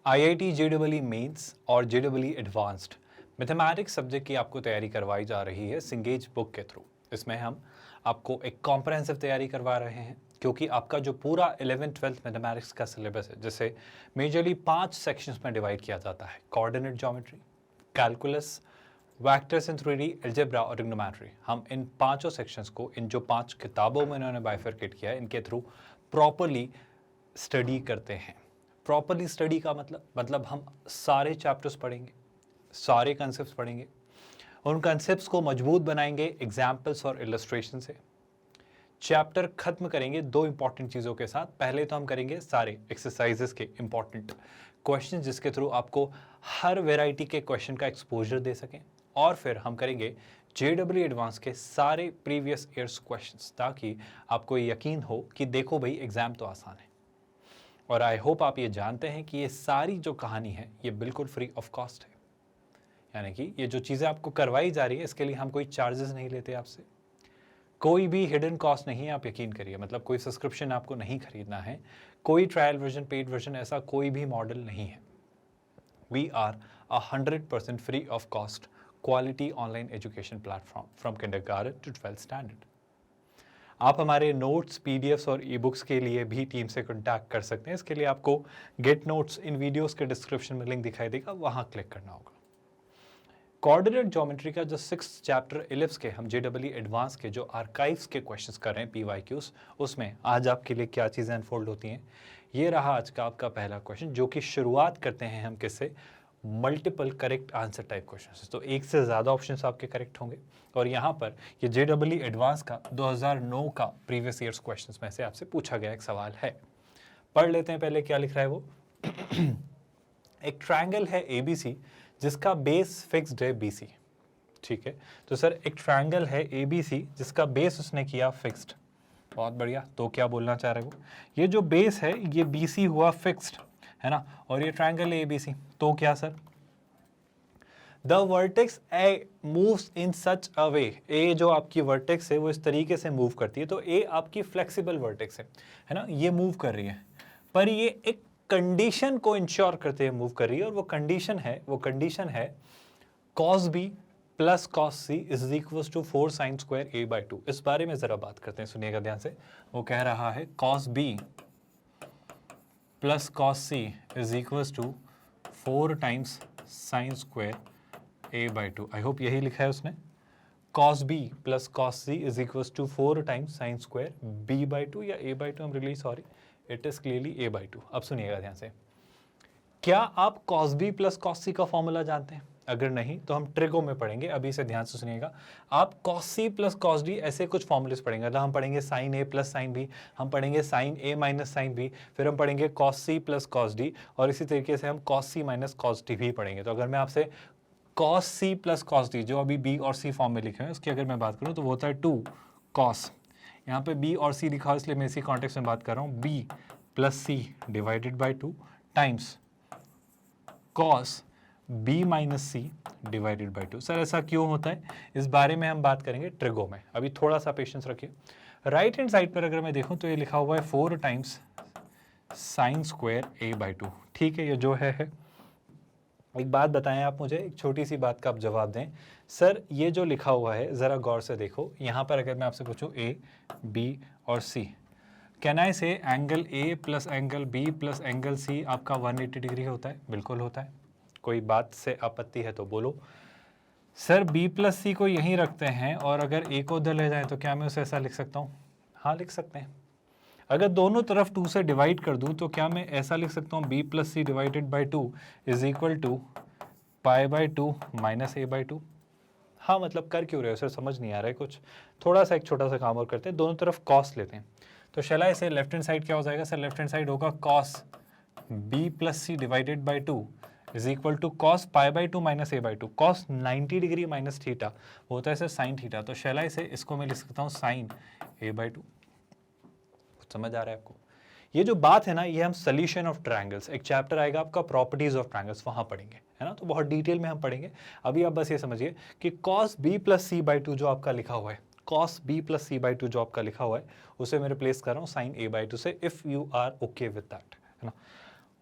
IIT JEE mains और JEE advanced mathematics subject की आपको तैयारी करवाई जा रही है सिंगेज बुक के थ्रू। इसमें हम आपको एक कॉम्प्रहेंसिव तैयारी करवा रहे हैं क्योंकि आपका जो पूरा 11th-12th मैथमेटिक्स का सिलेबस है, जिसे मेजरली 5 सेक्शंस में डिवाइड किया जाता है: coordinate geometry, calculus, vectors in 3D, algebra और ट्रिग्नोमेट्री। हम इन पांचों सेक्शंस को, इन जो 5 किताबों में इन्होंने बाइफरकेट किया है, इनके थ्रू प्रॉपरली स्टडी करते हैं। प्रॉपरली स्टडी का मतलब हम सारे चैप्टर्स पढ़ेंगे, सारे कंसेप्ट्स पढ़ेंगे, उन कंसेप्ट्स को मजबूत बनाएंगे एग्जाम्पल्स और इलस्ट्रेशन से। चैप्टर खत्म करेंगे 2 इंपॉर्टेंट चीज़ों के साथ। पहले तो हम करेंगे सारे एक्सरसाइजेस के इंपॉर्टेंट क्वेश्चन, जिसके थ्रू आपको हर वेराइटी के क्वेश्चन का एक्सपोजर दे सकें। और फिर हम करेंगे जेईई एडवांस के सारे प्रीवियस ईयर्स क्वेश्चंस, ताकि आपको यकीन हो कि देखो भाई एग्जाम तो आसान है। और आई होप आप ये जानते हैं कि ये सारी जो कहानी है ये बिल्कुल फ्री ऑफ कॉस्ट है, यानी कि ये जो चीज़ें आपको करवाई जा रही है इसके लिए हम कोई चार्जेस नहीं लेते आपसे, कोई भी हिडन कॉस्ट नहीं है, आप यकीन करिए। मतलब कोई सब्सक्रिप्शन आपको नहीं खरीदना है, कोई ट्रायल वर्जन, पेड वर्जन, ऐसा कोई भी मॉडल नहीं है। We are 100% free of cost quality online education platform from kindergarten to 12th standard. आप हमारे नोट्स, पीडीएफ्स और ई बुक्स के लिए भी टीम से कॉन्टैक्ट कर सकते हैं। इसके लिए आपको गेट नोट्स इन वीडियोस के डिस्क्रिप्शन में लिंक दिखाई देगा, वहां क्लिक करना होगा। कोऑर्डिनेट ज्योमेट्री का जो 6th चैप्टर इलिप्स के हम जेईई एडवांस के जो आर्काइव्स के क्वेश्चंस कर रहे हैं, पीवाईक्यूज, उसमें आज आपके लिए क्या चीज़ें अनफोल्ड होती हैं, ये रहा आज का आपका पहला क्वेश्चन, जो कि शुरुआत करते हैं हम किससे, multiple correct answer type question. तो एक से ज़्यादा ऑप्शंस आपके करेक्ट होंगे। और यहाँ पर ये जेईई एडवांस का 2009 का प्रीवियस ईयर्स क्वेश्चंस में से आपसे पूछा गया एक सवाल है। पढ़ लेते हैं पहले क्या लिख रहा है वो। एक ट्रायंगल है ABC जिसका बेस फिक्स्ड है BC। ठीक है, तो सर एक ट्रायंगल है ABC जिसका बेस उसने किया फिक्स्ड। बहुत बढ़िया। तो क्या बोलना चाह रहे हो, ये जो बेस है ये BC हुआ फिक्स्ड है ना, और ये ट्रायंगल है ABC। तो क्या sir, the vertex A moves in such a way, A जो आपकी वर्टेक्स है वो इस तरीके से मूव करती है। तो ए आपकी फ्लेक्सिबल वर्टेक्स है ना, ये मूव कर रही है, पर ये एक कंडीशन को इंश्योर करते हुए मूव कर रही है, और वो कंडीशन है cos b plus cos c is equal to 4 sin square a/2। इस बारे में जरा बात करते हैं, सुनिएगा ध्यान से। वो कह रहा है cos b plus cos c is equal to 4 times sin square a/2। I hope यही लिखा है उसने, cos b plus cos c is equal to 4 times sin square b/2 या a/2, I am really sorry, it is clearly a/2। अब सुनिएगा ध्यान से, क्या आप cos b plus cos c का फॉर्मूला जानते हैं? अगर नहीं तो हम ट्रिगो में पढ़ेंगे, अभी से ध्यान से सुनिएगा। आप cos c plus cos d ऐसे कुछ फॉर्मूलेस पढ़ेंगे। मतलब हम पढ़ेंगे sin a plus sin b, हम पढ़ेंगे sin a minus sin b, फिर हम पढ़ेंगे cos c plus cos d, और इसी तरीके से हम cos c minus cos d भी पढ़ेंगे। तो अगर मैं आपसे cos c plus cos d, जो अभी b और c फॉर्म में लिखे हैं, उसकी अगर मैं बात करूँ तो वो होता है 2 cos, यहाँ पे b और c लिखा हो इसलिए मैं इसी कॉन्टेक्स्ट में बात कर रहा हूँ, b plus c divided by 2 times cos b minus c divided by 2। Sir ऐसा क्यों होता है, इस बारे में हम बात करेंगे ट्रिगो में। अभी थोड़ा सा पेशेंस रखिए। राइट हैंड साइड पर अगर मैं देखूं तो ये लिखा हुआ है 4 टाइम्स साइन स्क्वायर a/2। ठीक है, ये जो है एक बात बताएं आप मुझे, एक छोटी सी बात का आप जवाब दें। सर ये जो लिखा हुआ है ज़रा गौर से देखो, यहाँ पर अगर मैं आपसे पूछूं A, B और C, कैन आई से angle A plus angle B plus angle C आपका 180 डिग्री होता है? बिल्कुल होता है। कोई बात से आपत्ति है तो बोलो। सर B प्लस C को यहीं रखते हैं, और अगर A को उधर ले जाएं तो क्या मैं उसे ऐसा लिख सकता हूँ? हाँ लिख सकते हैं। अगर दोनों तरफ 2 से डिवाइड कर दूं तो क्या मैं ऐसा लिख सकता हूँ, b plus C divided by 2 is equal to π/2 minus a/2। हाँ मतलब कर क्यों रहे हो सर, समझ नहीं आ रहा है कुछ। थोड़ा सा एक छोटा सा काम और करते हैं, दोनों तरफ कॉस लेते हैं। तो शैला इसे लेफ्ट हैंड साइड क्या हो जाएगा सर, लेफ्ट हैंड साइड होगा cos b plus C divided by 2 is equal to cos π/2 minus a/2। cos 90 degree minus theta होता है सर साइन थीटा। तो शैला इसे, इसको मैं लिख सकता हूँ साइन a/2। समझ आ रहा है आपको? ये जो बात है ना, ये हम सोल्यूशन ऑफ ट्रायंगल्स, एक चैप्टर आएगा आपका प्रॉपर्टीज ऑफ ट्रायंगल्स, वहां पढ़ेंगे, है ना। तो बहुत डिटेल में हम पढ़ेंगे। अभी आप बस ये समझिए कि cos b प्लस c/2 जो आपका लिखा हुआ है, cos b प्लस c/2 जो आपका लिखा हुआ है, उसे मैं रिप्लेस कर रहा हूँ sin a/2 से, if you are okay with that, है ना।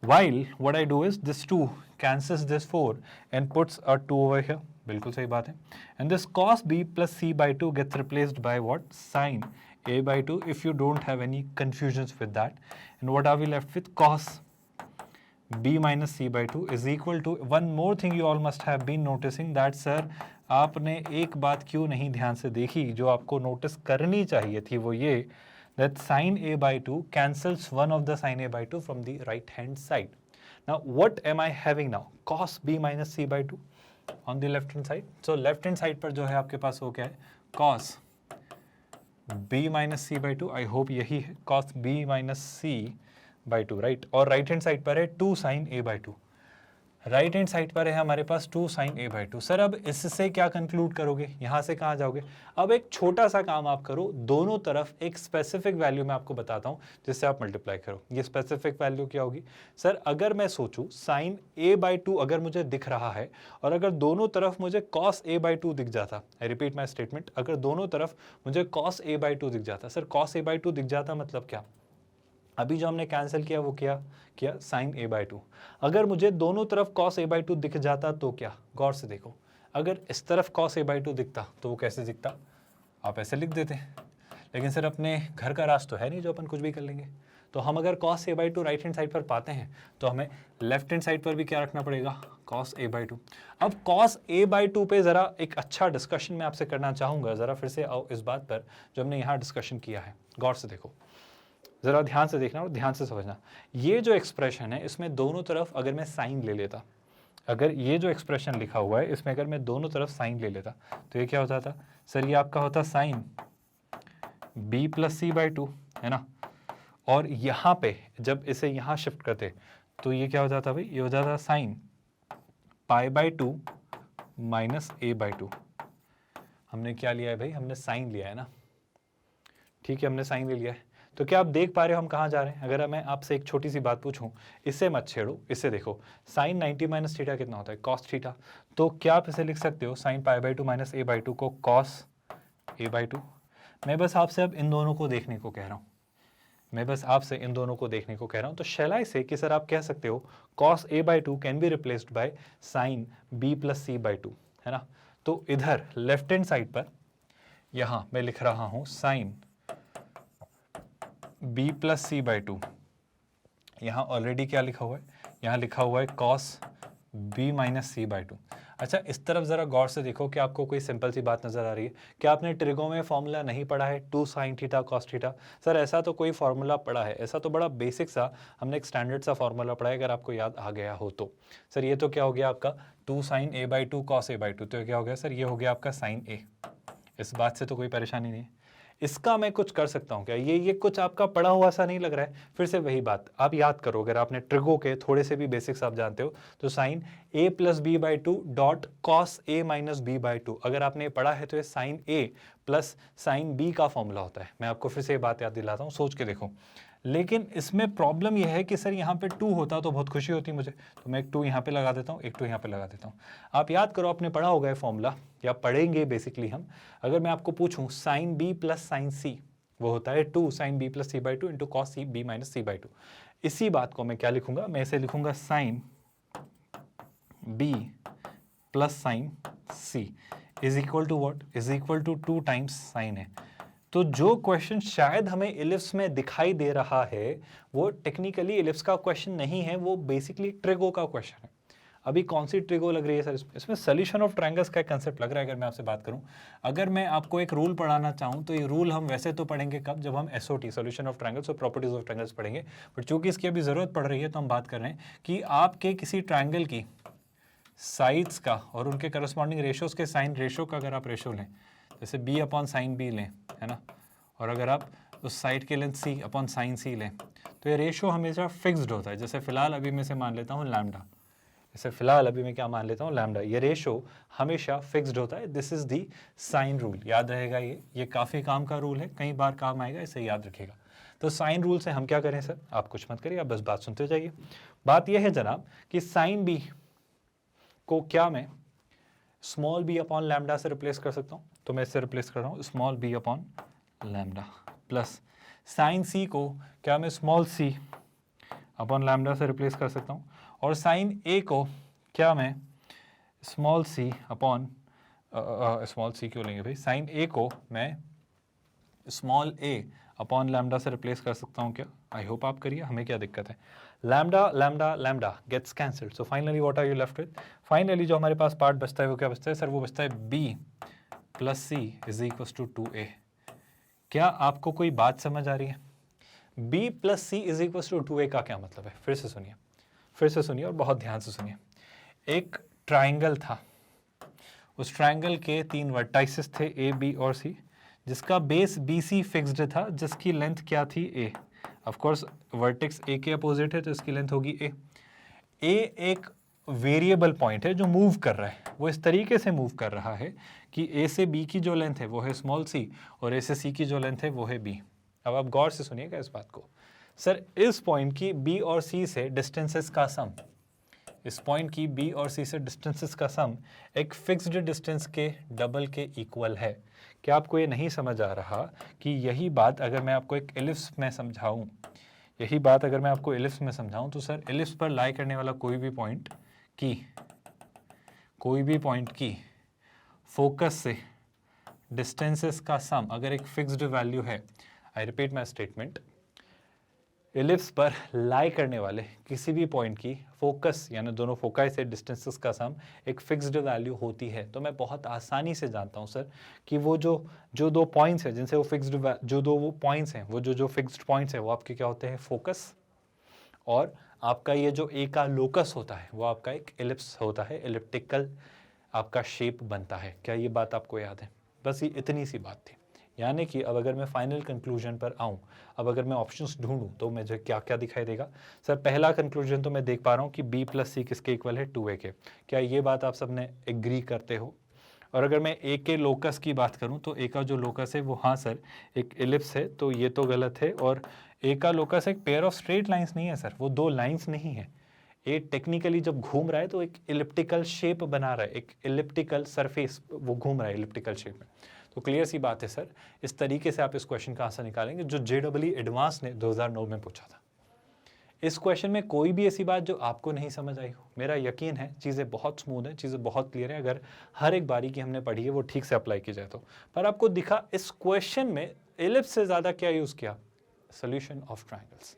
while what I do is this 2 cancels this 4 and puts a 2 over here. बिल्कुल सही बात है. And this cos b plus c by 2 gets replaced by what? Sin a by 2, if you don't have any confusions with that. And what are we left with? Cos b minus c by 2 is equal to, one more thing you all must have been noticing that sir आपने एक बात क्यों नहीं ध्यान से देखी जो आपको नोटिस करनी चाहिए थी, वो ये that sin a by 2 cancels one of the sin a by 2 from the right hand side. Now what am I having now? Cos b minus c by 2 on the left hand side. So left hand side पर जो है आपके पास वो क्या है? Cos b minus c by 2. I hope यही है cos b minus c by 2, right. और राइट हैंड साइड पर है 2 sin a by 2. Right hand side पर है हमारे पास 2 sin a by 2. सर अब इससे क्या कंक्लूड करोगे, यहाँ से कहाँ जाओगे? अब एक छोटा सा काम आप करो, दोनों तरफ एक स्पेसिफिक वैल्यू मैं आपको बताता हूँ जिससे आप मल्टीप्लाई करो. ये स्पेसिफिक वैल्यू क्या होगी? सर अगर मैं सोचूं sin a by 2 अगर मुझे दिख रहा है और अगर दोनों तरफ मुझे cos a by 2 दिख जाता, आई रिपीट माई स्टेटमेंट, अगर दोनों तरफ मुझे cos a by 2 दिख जाता, सर cos a by 2 दिख जाता मतलब क्या? अभी जो हमने कैंसिल किया वो किया sin a by 2. अगर मुझे दोनों तरफ cos a by 2 दिख जाता तो क्या? गौर से देखो, अगर इस तरफ cos a by 2 दिखता तो वो कैसे दिखता? आप ऐसे लिख देते हैं, लेकिन सर अपने घर का राज तो है नहीं जो अपन कुछ भी कर लेंगे. तो हम अगर cos a by 2 right hand side पर पाते हैं तो हमें लेफ्ट हैंड साइड पर भी क्या रखना पड़ेगा? cos a by 2. अब cos a by 2 पे ज़रा एक अच्छा डिस्कशन मैं आपसे करना चाहूँगा. ज़रा फिर से आओ इस बात पर जो हमने यहाँ डिस्कशन किया है. गौर से देखो, ज़रा ध्यान से देखना और ध्यान से समझना. ये जो एक्सप्रेशन है इसमें दोनों तरफ अगर मैं साइन ले लेता, अगर ये जो एक्सप्रेशन लिखा हुआ है इसमें अगर मैं दोनों तरफ साइन ले लेता तो ये क्या होता था? सर ये आपका होता sine b plus C by 2, है ना. और यहाँ पे जब इसे यहाँ शिफ्ट करते तो ये क्या हो जाता भाई? ये हो जाता sine pi by 2 minus a by 2. हमने क्या लिया है भाई? हमने साइन लिया है ना. ठीक है, हमने साइन ले लिया है. तो क्या आप देख पा रहे हो हम कहाँ जा रहे हैं? अगर मैं आपसे एक छोटी सी बात पूछूं, इससे मत छेड़ो, इससे देखो. साइन 90 माइनस थीटा कितना होता है? Cos theta. तो क्या आप इसे लिख सकते हो sine pi by 2 minus a by 2 को कॉस a बाई 2. मैं बस आपसे अब इन दोनों को देखने को कह रहा हूँ, मैं बस आपसे इन दोनों को देखने को कह रहा हूँ. तो शैलाई से कि सर आप कह सकते हो cos a by 2 can be replaced by sine b plus c by 2, है ना. तो इधर लेफ्ट हैंड साइड पर यहाँ मैं लिख रहा हूँ sine b plus C by 2. यहाँ ऑलरेडी क्या लिखा हुआ है? यहाँ लिखा हुआ है cos b minus C by 2. अच्छा, इस तरफ ज़रा गौर से देखो कि आपको कोई सिंपल सी बात नज़र आ रही है. क्या आपने ट्रिगो में फॉर्मूला नहीं पढ़ा है 2 sine theta cos theta? Sir ऐसा तो कोई फार्मूला पढ़ा है, ऐसा तो बड़ा बेसिक सा हमने एक स्टैंडर्ड सा फार्मूला पढ़ा है, अगर आपको याद आ गया हो तो. सर ये तो क्या हो गया आपका 2 sine a by 2 cos a by 2. तो क्या हो गया सर? ये हो गया आपका साइन a. इस बात से तो कोई परेशानी नहीं है. इसका मैं कुछ कर सकता हूँ क्या? ये कुछ आपका पढ़ा हुआ सा नहीं लग रहा है? फिर से वही बात आप याद करो, अगर आपने ट्रिगो के थोड़े से भी बेसिक्स आप जानते हो तो sine a plus B by 2 dot cos a minus B by 2, अगर आपने पढ़ा है तो ये sine a plus sine b का फॉर्मूला होता है. मैं आपको फिर से ये बात याद दिलाता हूँ, सोच के देखो. लेकिन इसमें प्रॉब्लम यह है कि सर यहाँ पे 2 होता तो बहुत खुशी होती मुझे, तो मैं एक 2 यहाँ पे लगा देता हूँ, एक 2 यहाँ पे लगा देता हूँ. आप याद करो, आपने पढ़ा होगा ये फॉर्मूला या पढ़ेंगे बेसिकली हम. अगर मैं आपको पूछूं sine b plus sine c, वो होता है 2 sine b plus C by 2 into cos C b minus C by 2. इसी बात को मैं क्या लिखूंगा? मैं इसे लिखूंगा sine b plus sine c is equal to what? Is equal to 2 times sine है. तो जो क्वेश्चन शायद हमें इलिप्स में दिखाई दे रहा है वो टेक्निकली इलिप्स का क्वेश्चन नहीं है, वो बेसिकली ट्रिगो का क्वेश्चन है. अभी कौन सी ट्रिगो लग रही है सर? इसमें सोल्यूशन ऑफ ट्रायंगल्स का कंसेप्ट लग रहा है. अगर मैं आपसे बात करूं, अगर मैं आपको एक रूल पढ़ाना चाहूं तो ये रूल हम वैसे तो पढ़ेंगे कब? जब हम एसओटी सोल्यूशन ऑफ ट्रायंगल्स और प्रॉपर्टीज ऑफ ट्रायंगल्स पढ़ेंगे. बट चूंकि इसकी अभी ज़रूरत पड़ रही है तो हम बात कर रहे हैं कि आपके किसी ट्रायंगल की साइड्स का और उनके करस्पॉन्डिंग रेशोज़ के साइन रेशो का अगर आप रेशो लें, जैसे b अपॉन साइन b लें, है ना, और अगर आप उस साइड के length c upon sine c लें, तो ये रेशो हमेशा फिक्स्ड होता है. जैसे फिलहाल अभी मैं से मान लेता हूँ लैम्डा, जैसे फिलहाल अभी मैं क्या मान लेता हूँ? लैम्डा. ये रेशो हमेशा फिक्स्ड होता है. This is the sine rule. याद रहेगा, ये काफ़ी काम का रूल है, कई बार काम आएगा, इसे याद रखिएगा. तो साइन रूल से हम क्या करें सर? आप कुछ मत करिए, आप बस बात सुनते जाइए. बात यह है जनाब कि साइन b को क्या मैं स्मॉल b अपॉन लैम्डा से रिप्लेस कर सकता हूँ? तो मैं इससे रिप्लेस कर रहा हूँ small b upon lambda plus sine c को क्या मैं स्मॉल c अपॉन लैम्डा से रिप्लेस कर सकता हूँ, और साइन ए को क्या मैं small C upon small C क्यों लेंगे भाई, साइन ए को मैं स्मॉल ए अपॉन लैम्डा से रिप्लेस कर सकता हूँ क्या? आई होप आप करिए, हमें क्या दिक्कत है। Lambda lambda lambda gets cancelled, so finally what are you left with? Finally जो हमारे पास पार्ट बचता है वो क्या बचता है सर? वो बचता है b plus C is equal to 2a। क्या आपको कोई बात समझ आ रही है? b plus C is equal to 2a का क्या मतलब है? फिर से सुनिए और बहुत ध्यान से सुनिए। एक ट्राइंगल था, उस ट्राइंगल के 3 वर्टाइसेस थे a b और c, जिसका बेस BC फिक्स्ड था, जिसकी लेंथ क्या थी? A। Of course vertex A के अपोजिट है तो इसकी लेंथ होगी A। A एक वेरिएबल पॉइंट है जो मूव कर रहा है, वो इस तरीके से मूव कर रहा है कि A से B की जो लेंथ है वो है स्मॉल c, और A से C की जो लेंथ है वो है B। अब आप गौर से सुनिएगा इस बात को। सर इस पॉइंट की B और C से डिस्टेंसेस का सम, इस पॉइंट की B और C से डिस्टेंसेस का सम एक फिक्स्ड डिस्टेंस के डबल के इक्वल है। क्या आपको ये नहीं समझ आ रहा कि यही बात अगर मैं आपको एक एलिप्स में समझाऊं, यही बात अगर मैं आपको एलिप्स में समझाऊं तो सर एलिप्स पर लाई करने वाला कोई भी पॉइंट की फोकस से डिस्टेंसेस का सम अगर एक फिक्स्ड वैल्यू है, I repeat my statement, ellipse पर लाई करने वाले किसी भी पॉइंट की फोकस यानी दोनों फोकाई से डिस्टेंसेस का सम एक फिक्स्ड वैल्यू होती है, तो मैं बहुत आसानी से जानता हूं सर कि वो जो दो पॉइंट्स हैं जिनसे वो फिक्स्ड, जो दो वो पॉइंट्स हैं, वो जो फिक्स्ड पॉइंट्स हैं वो आपके क्या होते हैं? फोकस। और आपका ये जो ए का लोकस होता है वो आपका एक एलिप्स होता है, एलिप्टिकल आपका शेप बनता है। क्या ये बात आपको याद है? बस ये इतनी सी बात थी। यानी कि अब अगर मैं फाइनल कंक्लूजन पर आऊँ, अब अगर मैं ऑप्शंस ढूंढूं तो मुझे क्या क्या दिखाई देगा? सर पहला कंक्लूजन तो मैं देख पा रहा हूँ कि b प्लस सी किसके इक्वल है? 2a के। क्या ये बात आप सबने एग्री करते हो? और अगर मैं a के लोकस की बात करूं तो a का जो लोकस है वो, हाँ सर, एक एलिप्स है, तो ये तो गलत है। और a का लोकस एक पेयर ऑफ स्ट्रेट लाइंस नहीं है सर, वो दो लाइंस नहीं है। ए टेक्निकली जब घूम रहा है तो एक इलिप्टिकल शेप बना रहा है, एक इलिप्टिकल सरफेस वो घूम रहा है इलिप्टिकल शेप में। तो क्लियर सी बात है सर, इस तरीके से आप इस क्वेश्चन का आंसर निकालेंगे जो JEE एडवांस ने 2009 में पूछा था। इस क्वेश्चन में कोई भी ऐसी बात जो आपको नहीं समझ आई हो, मेरा यकीन है चीज़ें बहुत स्मूथ हैं, चीज़ें बहुत क्लियर हैं अगर हर एक बारी की हमने पढ़ी है वो ठीक से अप्लाई की जाए तो। पर आपको दिखा इस क्वेश्चन में एलिप्स से ज़्यादा क्या यूज़ किया? Solution of triangles.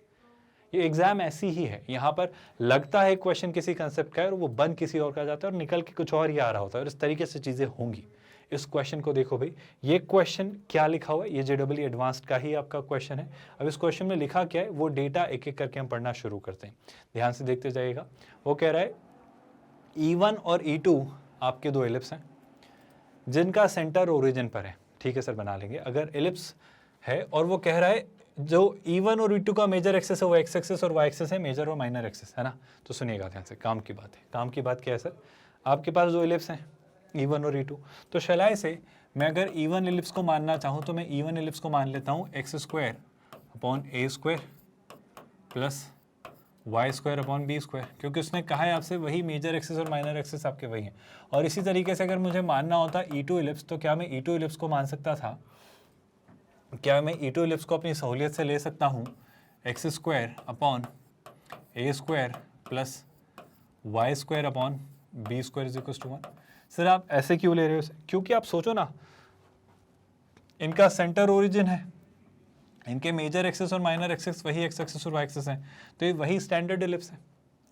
ये एग्जाम ऐसी ही है, यहाँ पर लगता है क्वेश्चन किसी कंसेप्ट का है और वो बन किसी और का जाता है और निकल के कुछ और ही आ रहा होता है, और इस तरीके से चीज़ें होंगी। इस क्वेश्चन को देखो भाई, ये क्वेश्चन क्या लिखा हुआ है? ये JEE एडवांस्ड का ही आपका क्वेश्चन है। अब इस क्वेश्चन में लिखा क्या है वो डेटा एक एक करके हम पढ़ना शुरू करते हैं, ध्यान से देखते जाइएगा। वो कह रहा है E1 और E2 आपके दो एलिप्स हैं जिनका सेंटर ओरिजिन पर है। ठीक है सर, बना लेंगे। अगर एलिप्स है और वो कह रहा है जो E1 और E2 का मेजर एक्सेस है वो एक्स एक्सेस और वाई एक्सेस है, मेजर और माइनर एक्सेस है ना। तो सुनिएगा ध्यान से, काम की बात है। काम की बात क्या है सर? आपके पास दो एलिप्स हैं E1 और E2, तो शैलाई से मैं अगर E1 एलिप्स को मानना चाहूँ तो मैं E1 एलिप्स को मान लेता हूँ x² upon a² plus y² upon b², क्योंकि उसने कहा है आपसे वही मेजर एक्सेस और माइनर एक्सेस आपके वही हैं। और इसी तरीके से अगर मुझे मानना होता E2 एलिप्स, तो क्या मैं E2 एलिप्स को मान सकता था? क्या मैं E2 एलिप्स को अपनी सहूलियत से ले सकता हूँ x² upon a² plus y² upon b² is equal to 1। Sir आप ऐसे क्यों ले रहे हो? क्योंकि आप सोचो ना, इनका सेंटर ओरिजिन है, इनके मेजर एक्सेस और माइनर एक्सेस वही एक्स एक्सेस और वाई एक्सेस हैं, तो ये वही स्टैंडर्ड एलिप्स है।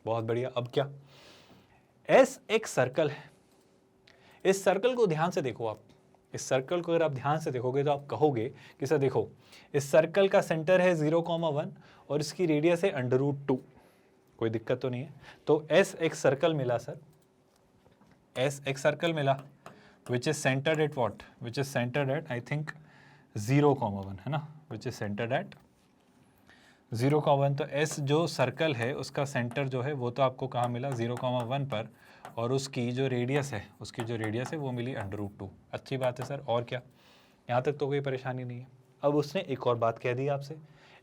बहुत बढ़िया। अब क्या? S एक सर्कल है, इस सर्कल को ध्यान से देखो आप। इस सर्कल को अगर आप ध्यान से देखोगे तो आप कहोगे कि सर देखो, इस सर्कल का सेंटर है 0,1 और इसकी रेडियस है √2, कोई दिक्कत तो नहीं है। तो S एक सर्कल मिला सर, S एक सर्कल मिला which is centred at what? Which is centred at I think 0,1 है ना, विच इज सेंटर्ड एट 0,1। तो S जो सर्कल है उसका सेंटर जो है वो तो आपको कहाँ मिला? 0,1 पर, और उसकी जो रेडियस है वो मिली √2। अच्छी बात है सर, और क्या? यहाँ तक तो कोई परेशानी नहीं है। अब उसने एक और बात कह दी आपसे,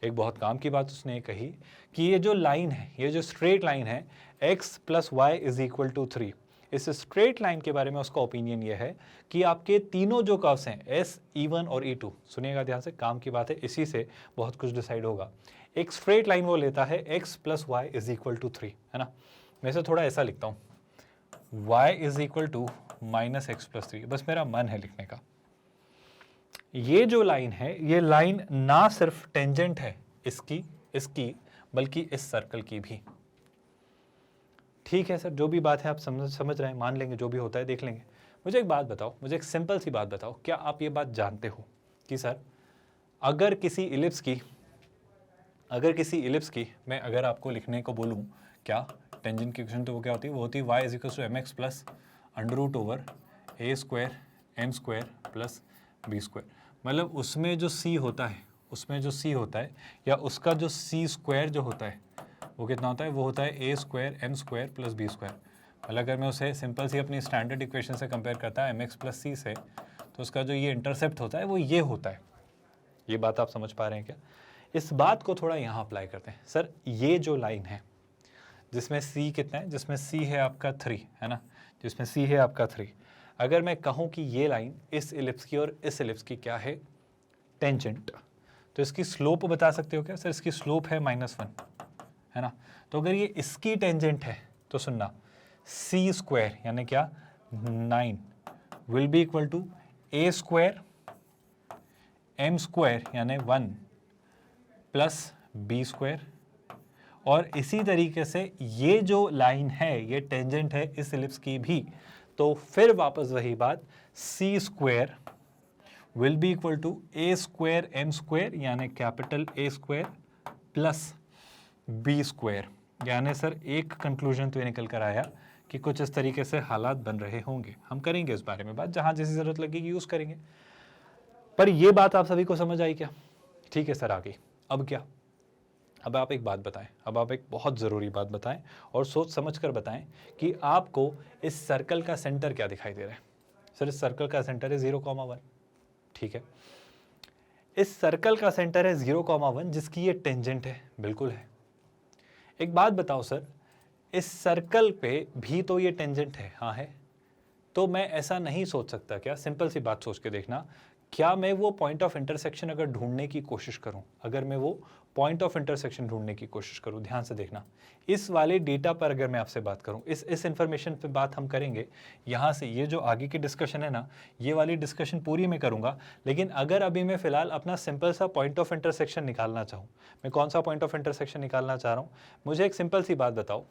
एक बहुत काम की बात उसने कही कि ये जो लाइन है, ये जो स्ट्रेट लाइन है x + y = 3, इस स्ट्रेट लाइन के बारे में उसका ओपिनियन ये है कि आपके तीनों जो कर्व्स हैं S, E1 और E2, सुनिएगा ध्यान से, काम की बात है, इसी से बहुत कुछ डिसाइड होगा। एक स्ट्रेट लाइन वो लेता है x plus Y is equal to 3, है ना। मैं इसे थोड़ा ऐसा लिखता हूँ, y is equal to minus X plus 3, बस मेरा मन है लिखने का। ये जो लाइन है, ये लाइन ना सिर्फ टेंजेंट है इसकी बल्कि इस सर्कल की भी। ठीक है सर, जो भी बात है आप समझ रहे हैं, मान लेंगे, जो भी होता है देख लेंगे। मुझे एक बात बताओ, मुझे एक सिंपल सी बात बताओ, क्या आप ये बात जानते हो कि सर अगर किसी इलिप्स की मैं अगर आपको लिखने को बोलूँ क्या टेंजेंट की इक्वेशन, तो वो क्या होती है, वो होती है y is equal to M X plus under root over A square M square plus B square. मतलब उसमें जो c होता है या उसका जो c स्क्वायर जो होता है वो कितना होता है, वो होता है A square M square plus B square. मतलब अगर मैं उसे सिंपल सी अपनी स्टैंडर्ड इक्वेशन से कंपेयर करता है एम एक्स प्लस सी से, तो उसका जो ये इंटरसेप्ट होता है वो ये होता है। ये बात आप समझ पा रहे हैं क्या? इस बात को थोड़ा यहाँ अप्लाई करते हैं। सर ये जो लाइन है जिसमें c कितना है, जिसमें c है आपका 3, है ना, जिसमें c है आपका 3, अगर मैं कहूँ कि ये लाइन इस इलिप्स की और इस इलिप्स की क्या है, टेंजेंट, तो इसकी स्लोप बता सकते हो क्या? सर इसकी स्लोप है -1, है ना। तो अगर ये इसकी टेंजेंट है तो सुनना, c स्क्वायर यानी क्या 9 will be equal to A square M square यानी 1 प्लस बी स्क्वायर। और इसी तरीके से ये जो लाइन है ये टेंजेंट है इस इलिप्स की भी, तो फिर वापस वही बात, c square will be equal to A square M square यानी capital A square plus B square. यानी सर एक कंक्लूजन तो ये निकल कर आया कि कुछ इस तरीके से हालात बन रहे होंगे। हम करेंगे इस बारे में बात, जहां जैसी जरूरत लगेगी यूज करेंगे। पर ये बात आप सभी को समझ आई क्या? ठीक है सर, आगे अब क्या? अब आप एक बात बताएं, अब आप एक बहुत ज़रूरी बात बताएं और सोच समझ कर बताएं कि आपको इस सर्कल का सेंटर क्या दिखाई दे रहा है। सर इस सर्कल का सेंटर है 0,1, ठीक है। इस सर्कल का सेंटर है 0,1 जिसकी ये टेंजेंट है, बिल्कुल है। एक बात बताओ सर, इस सर्कल पे भी तो ये टेंजेंट है, हाँ है। तो मैं ऐसा नहीं सोच सकता क्या, सिंपल सी बात सोच के देखना, क्या मैं वो पॉइंट ऑफ इंटरसेक्शन अगर ढूंढने की कोशिश करूं, अगर मैं वो पॉइंट ऑफ इंटरसेक्शन ढूंढने की कोशिश करूं, ध्यान से देखना, इस वाले डेटा पर अगर मैं आपसे बात करूं, इस इंफॉर्मेशन पे बात हम करेंगे, यहाँ से ये जो आगे की डिस्कशन है ना, ये वाली डिस्कशन पूरी मैं करूंगा। लेकिन अगर अभी मैं फिलहाल अपना सिंपल सा पॉइंट ऑफ इंटरसेक्शन निकालना चाहूँ, मैं कौन सा पॉइंट ऑफ इंटरसेक्शन निकालना चाह रहा हूँ, मुझे एक सिंपल सी बात बताओ,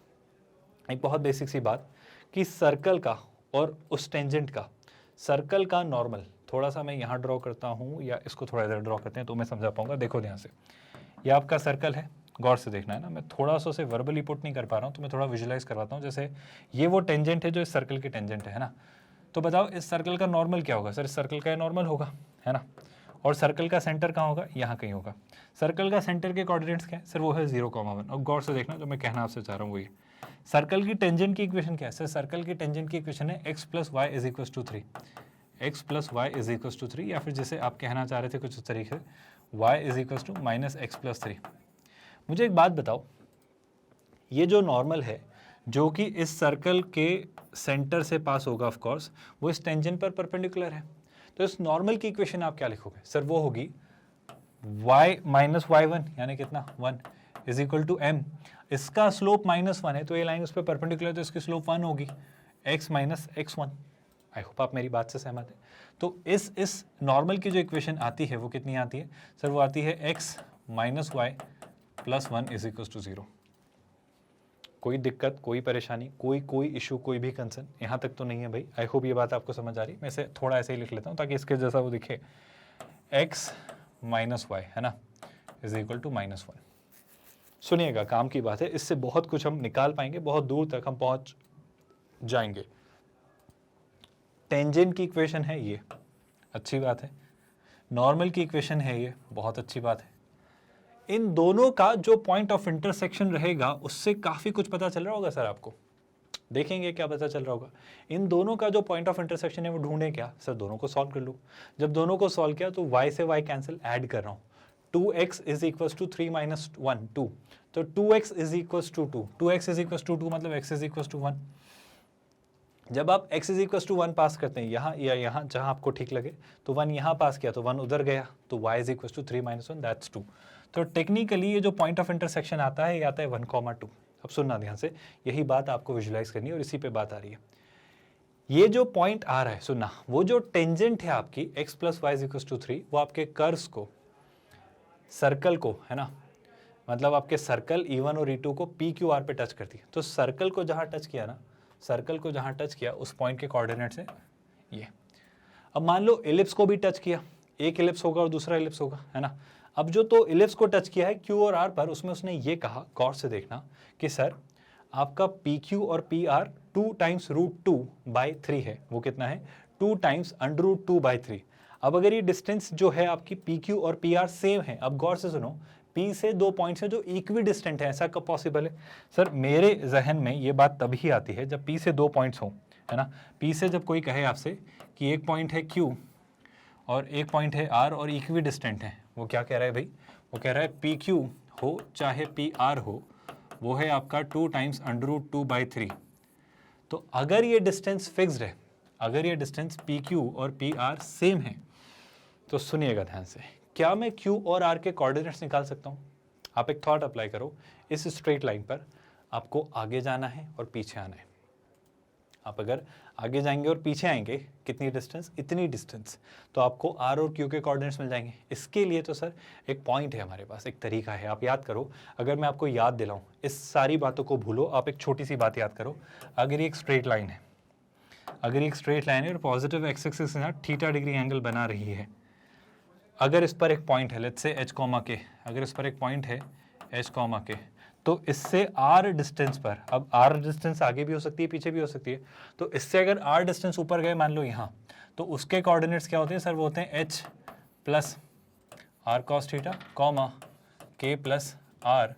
एक बहुत बेसिक सी बात, कि सर्कल का और उस टेंजेंट का, सर्कल का नॉर्मल, थोड़ा सा मैं यहाँ ड्रॉ करता हूँ या इसको थोड़ा इधर ड्रॉ करते हैं तो मैं समझा पाऊंगा। देखो ध्यान से, ये आपका सर्कल है, गौर से देखना है ना, मैं थोड़ा सा उसे वर्बली पुट नहीं कर पा रहा हूँ तो मैं थोड़ा विजुलाइज करवाता हूँ। जैसे ये वो टेंजेंट है जो इस सर्कल की टेंजेंट है ना। तो बताओ इस सर्कल का नॉर्मल क्या होगा? सर इस सर्कल का नॉर्मल होगा, है ना। और सर्कल का सेंटर कहाँ होगा? यहाँ कहीं होगा। सर्कल का सेंटर के कोऑर्डिनेट्स क्या है? सर वो है 0,1। और गौर से देखना, जो मैं कहना आपसे चाह रहा हूँ वही, सर्कल की टेंजेंट की इक्वेशन क्या है? सर सर्कल की टेंजेंट की इक्वेशन है x plus Y is equal to 3, x plus Y is equal to 3, या फिर जैसे आप कहना चाह रहे थे कुछ इस तरीके से y is equal to minus X plus 3। मुझे एक बात बताओ, ये जो नॉर्मल है जो कि इस सर्कल के सेंटर से पास होगा, ऑफ कोर्स वो इस टेंजेंट पर परपेंडिकुलर है, तो इस नॉर्मल की इक्वेशन आप क्या लिखोगे? सर वो होगी y माइनस y1 यानी कितना 1 इज इक्वल टू m, इसका स्लोप -1 है तो ये लाइन उस पर परपेंडिकुलर, तो इसकी स्लोप 1 होगी, x minus x1। I hope आप मेरी बात से सहमत है। तो इस नॉर्मल की जो इक्वेशन आती है वो कितनी आती है? सर वो आती है x minus Y plus 1 is equal to 0। कोई दिक्कत, कोई परेशानी, कोई इशू, कोई भी कंसर्न यहाँ तक तो नहीं है भाई? आई होप ये बात आपको समझ आ रही है। मैं इसे थोड़ा ऐसे ही लिख लेता हूँ ताकि इसके जैसा वो दिखे, x माइनस वाई, है ना, इज इक्वल टू -1। सुनिएगा, काम की बात है, इससे बहुत कुछ हम निकाल पाएंगे, बहुत दूर तक हम पहुंच जाएंगे। टेंजेंट की इक्वेशन है ये, अच्छी बात है। नॉर्मल की इक्वेशन है ये, बहुत अच्छी बात है। इन दोनों का जो पॉइंट ऑफ इंटरसेक्शन रहेगा उससे काफी कुछ पता चल रहा होगा सर आपको। देखेंगे क्या पता चल रहा होगा। इन दोनों का जो पॉइंट ऑफ इंटरसेक्शन है वो ढूंढे क्या? सर दोनों को सॉल्व कर लो। जब दोनों को सॉल्व किया तो y से y कैंसिल, ऐड कर रहा हूँ, 2x is equal to 3 minus 1 2, तो 2x is equal to 2, 2x is equal to 2 मतलब x इज इक्वल टू 1। जब आप x इज इक्वल टू 1 पास करते हैं यहाँ या यहाँ, जहाँ आपको ठीक लगे, तो 1 यहाँ पास किया तो 1 उधर गया, तो y is equal to 3 minus 1 that's 2। तो टेक्निकली ये जो पॉइंट ऑफ इंटरसेक्शन आता है ये आता है 1,2। अब सुनना ध्यान से, यही बात आपको विजुलाइज करनी है और इसी पे बात आ रही है। ये जो पॉइंट आ रहा है, सुनना, वो जो टेंजेंट है आपकी x + y = 3, वो आपके कर्व्स को, सर्कल को, है ना, मतलब आपके सर्कल E1 और E2 को PQR पे टच करती है। तो सर्कल को जहाँ टच किया ना, सर्कल को जहाँ टच किया उस पॉइंट के कोऑर्डिनेट्स है ये। अब मान लो इलिप्स को भी टच किया, एक इलिप्स होगा और दूसरा इलिप्स होगा, है ना। अब जो तो इलिप्स को टच किया है Q और R पर, उसमें उसने ये कहा, गौर से देखना, कि सर आपका PQ और PR 2 × √2/3 है। वो कितना है? 2 × √2/3। अब अगर ये डिस्टेंस जो है आपकी PQ और PR सेम है, अब गौर से सुनो, P से 2 पॉइंट्स हैं जो इक्वी डिस्टेंट है, ऐसा कब पॉसिबल है? सर मेरे जहन में ये बात तभी आती है जब P से 2 पॉइंट्स हों, है ना। P से जब कोई कहे आपसे कि एक पॉइंट है Q और एक पॉइंट है R और इक्वी डिस्टेंट है, वो क्या कह रहा है भाई? वो कह रहा है PQ हो चाहे PR हो, वो है आपका 2 × √2/3। तो अगर ये डिस्टेंस फिक्स्ड है, अगर ये डिस्टेंस PQ और PR सेम है, तो सुनिएगा ध्यान से, क्या मैं Q और R के कोऑर्डिनेट्स निकाल सकता हूँ? आप एक थॉट अप्लाई करो, इस स्ट्रेट लाइन पर आपको आगे जाना है और पीछे आना है। आप अगर आगे जाएंगे और पीछे आएंगे, कितनी डिस्टेंस? इतनी डिस्टेंस, तो आपको R और Q के कोऑर्डिनेट्स मिल जाएंगे। इसके लिए तो सर एक पॉइंट है हमारे पास, एक तरीका है, आप याद करो। अगर मैं आपको याद दिलाऊं, इस सारी बातों को भूलो, आप एक छोटी सी बात याद करो। अगर ये एक स्ट्रेट लाइन है, अगर ये एक स्ट्रेट लाइन है और पॉजिटिव एक्स एक्सिस के साथ थीटा डिग्री एंगल बना रही है, अगर इस पर एक पॉइंट है, लेट्स से H, K, अगर इस पर एक पॉइंट है H, K, तो इससे R डिस्टेंस पर, अब R डिस्टेंस आगे भी हो सकती है, पीछे भी हो सकती है, तो इससे अगर R डिस्टेंस ऊपर गए, मान लो यहाँ, तो उसके कोऑर्डिनेट्स क्या होते हैं सर? वो होते हैं H + R cos theta, K + R